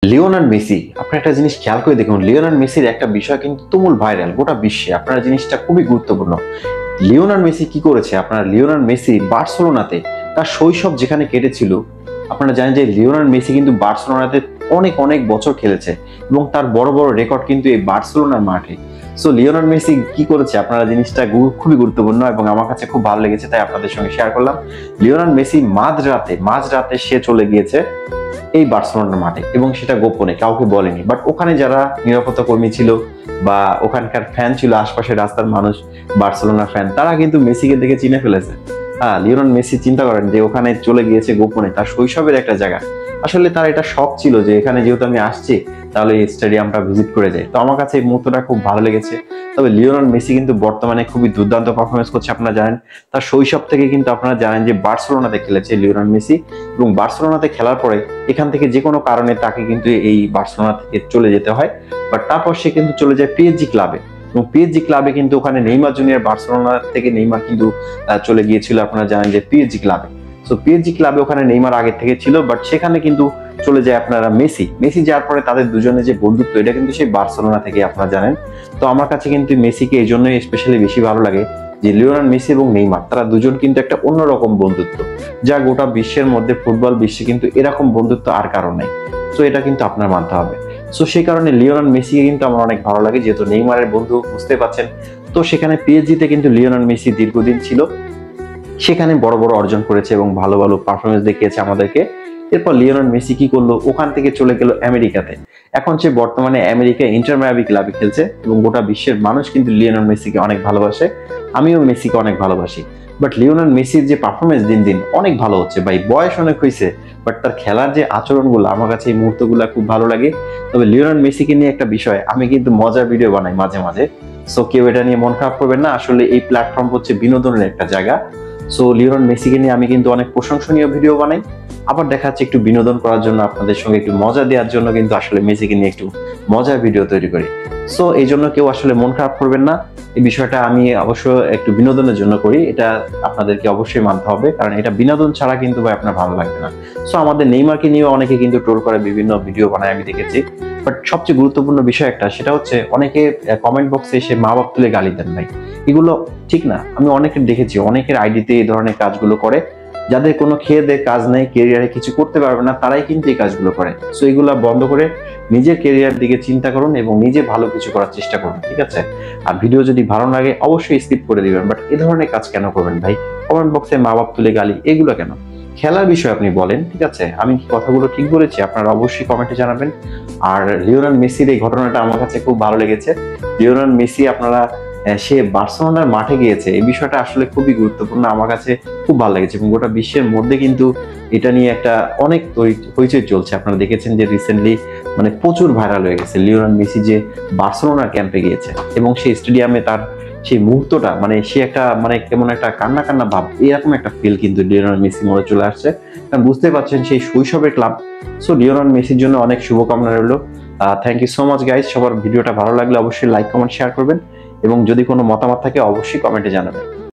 Leonard Messi, আপনি একটা জিনিস খেয়াল করে দেখুন, লিওনার্দ মেসির একটা বিষয় কিন্তু তুমুল ভাইরাল গোটা বিশ্বে। আপনার জিনিসটা খুবই গুরুত্বপূর্ণ। লিওনার্দ মেসি কি করেছে? আপনার লিওনার্দ মেসি বার্সেলোনাতে তার শৈশব যেখানে কেটেছিল, আপনারা জানেন যে লিওনার্দ মেসি কিন্তু বার্সেলোনাতে অনেক অনেক বছর খেলেছে এবং তার বড় বড় রেকর্ড কিন্তু এই বার্সেলোনার মাঠে। সো লিওনার্দ মেসি কি করেছে, আপনারা জিনিসটা খুবই গুরুত্বপূর্ণ এবং আমার কাছে খুব ভালো লেগেছে, তাই আপনাদের সঙ্গে শেয়ার করলাম। লিওনার্দ মেসি মাঝরাতে সে চলে গিয়েছে এই বার্সেলোনার মাঠে এবং সেটা গোপনে কাউকে বলেনি। বাট ওখানে যারা নিরাপত্তা কর্মী ছিল বা ওখানকার ফ্যান ছিল, আশপাশের রাস্তার মানুষ, বার্সেলোনার ফ্যান, তারা কিন্তু মেসিকে দেখে চিনে ফেলেছে। লিওনেল মেসি চিন্তা করেন যে ওখানে চলে গিয়েছে গোপনে, তার শৈশবের একটা জায়গা। আসলে তার এটা শখ ছিল যে এখানে যেহেতু আমি আসছি, তাহলে এই স্টেডিয়ামটা ভিজিট করে যাই। তো আমার কাছে এই মুহূর্তটা খুব ভালো লেগেছে। তবে লিওনেল মেসি কিন্তু বর্তমানে খুবই দুর্দান্ত পারফরমেন্স করছে। আপনারা জানেন তার শৈশব থেকে কিন্তু আপনারা জানেন যে বার্সেলোনাতে খেলেছে লিওনেল মেসি, এবং বার্সেলোনাতে খেলার পরে এখান থেকে যে কোনো কারণে তাকে কিন্তু এই বার্সেলোনা থেকে চলে যেতে হয়। বাট তারপর সে কিন্তু চলে যায় পিএসজি ক্লাবে, এবং পিএসজি ক্লাবে কিন্তু ওখানে নেইমার জুনিয়র, বার্সেলোনা থেকে নেইমার কিন্তু চলে গিয়েছিল আপনারা জানেন যে পিএসজি ক্লাবে। সো পিএসজি ক্লাবে ওখানে নেইমার আগে থেকে ছিল, বাট সেখানে কিন্তু চলে যায় আপনারা মেসি যাওয়ার পরে তাদের দুজনের যে বন্ধুত্ব, এটা কিন্তু সেই বার্সেলোনা থেকে আপনারা জানেন। তো আমার কাছে কিন্তু মেসিকে এই জন্যই স্পেশালি বেশি ভালো লাগে যে লিওনেল মেসি এবং নেইমার, তারা দুজন কিন্তু একটা অন্যরকম বন্ধুত্ব, যা গোটা বিশ্বের মধ্যে ফুটবল বিশ্বে কিন্তু এরকম বন্ধুত্ব আর কারণ নেই। সো এটা কিন্তু আপনার মানতে হবে। সো সেই কারণে লিওনেল মেসিকে কিন্তু আমার অনেক ভালো লাগে, যেহেতু নেইমারের বন্ধু, বুঝতে পারছেন। তো সেখানে পিএসজিতে কিন্তু লিওনেল মেসি দীর্ঘদিন ছিল, সেখানে বড় বড় অর্জন করেছে এবং ভালো ভালো পারফরমেন্স দেখিয়েছে আমাদেরকে। এরপর লিওনেল মেসি কি করলো, ওখান থেকে চলে গেল আমেরিকাতে। এখন সে বর্তমানে আমেরিকা ইন্টার মায়ামি ক্লাবে খেলছে এবং গোটা বিশ্বের মানুষ কিন্তু লিওনেল মেসিকে অনেক ভালোবাসে। আমিও মেসিকে অনেক ভালোবাসি। বাট লিওনেল মেসির যে পারফরমেন্স দিন দিন অনেক ভালো হচ্ছে ভাই, বয়স অনেক হয়েছে, বাট তার খেলার যে আচরণগুলো, আমার কাছে এই মুহূর্তগুলো খুব ভালো লাগে। তবে লিওনেল মেসিকে নিয়ে একটা বিষয়, আমি কিন্তু মজার ভিডিও বানাই মাঝে মাঝে। সো কেউ এটা নিয়ে মন খারাপ করবেন না, আসলে এই প্ল্যাটফর্ম হচ্ছে বিনোদনের একটা জায়গা। সো লিওনেল মেসিকে নিয়ে আমি কিন্তু অনেক প্রশংসনীয় ভিডিও বানাই, আবার দেখা যাচ্ছে একটু বিনোদন করার জন্য, আপনাদের সঙ্গে একটু মজা দেওয়ার জন্য কিন্তু আসলে মেসিকে নিয়ে একটু মজার ভিডিও তৈরি করি। সো এই জন্য কেউ আসলে মন খারাপ করবেন না, এই বিষয়টা আমি অবশ্য একটু বিনোদনের জন্য করি, এটা আপনাদেরকে অবশ্যই মানতে হবে, কারণ এটা বিনোদন ছাড়া কিন্তু ভাই আপনার ভালো লাগবে না। সো আমাদের নেইমারকে নিয়ে অনেকে কিন্তু ট্রোল করে, বিভিন্ন ভিডিও বানায়, আমি দেখেছি। বাট সবচেয়ে গুরুত্বপূর্ণ বিষয় একটা, সেটা হচ্ছে অনেকে কমেন্ট বক্সে এসে মা বাপ তুলে গালি দেন ভাই, এগুলো ঠিক না। আমি অনেকের দেখেছি, অনেকের আইডিতে এই ধরনের কাজগুলো করে, যাদের কোনো খেয়ে দেয়ে কাজ নেই, কেরিয়ারে কিছু করতে পারবে না, তারাই কিন্তু এই কাজগুলো করে। সো এগুলো বন্ধ করে নিজের কেরিয়ার দিকে চিন্তা করুন এবং নিজে ভালো কিছু করার চেষ্টা করুন, ঠিক আছে? আর ভিডিও যদি ভালো লাগে অবশ্যই স্কিপ করে দিবেন, বাট এ ধরনের কাজ কেন করবেন ভাই? কমেন্ট বক্সে মা বাপ তুলে গালি, এগুলো কেন? খেলার বিষয় আপনি বলেন, ঠিক আছে? আমি কি কথাগুলো ঠিক বলেছি আপনারা অবশ্যই কমেন্টে জানাবেন। আর লিওনেল মেসির এই ঘটনাটা আমার কাছে খুব ভালো লেগেছে। লিওনেল মেসি আপনারা সে বার্সেলোনার মাঠে গিয়েছে, এই বিষয়টা আসলে খুবই গুরুত্বপূর্ণ, আমার কাছে খুব ভালো লেগেছে। এবং গোটা বিশ্বের মধ্যে কিন্তু এটা নিয়ে একটা অনেক হইচই চলছে। আপনারা দেখেছেন যে রিসেন্টলি মানে প্রচুর ভাইরাল হয়ে গেছে লিওনেল মেসি যে বার্সেলোনার ক্যাম্পে গিয়েছে এবং সেই স্টেডিয়ামে তার সেই মুহূর্তটা, মানে সে একটা মানে কেমন একটা কান্না কান্না ভাব, এরকম একটা ফিল কিন্তু লিওনেল মেসি মনে চলে আসছে। কারণ বুঝতে পারছেন সেই শৈশবের ক্লাব। সো লিওনেল মেসির জন্য অনেক শুভকামনা রইল। Thank you so much guys. সবার ভিডিওটা ভালো লাগলে অবশ্যই লাইক, কমেন্ট, শেয়ার করবেন এবং যদি কোনো মতামত থাকে অবশ্যই কমেন্টে জানাবেন।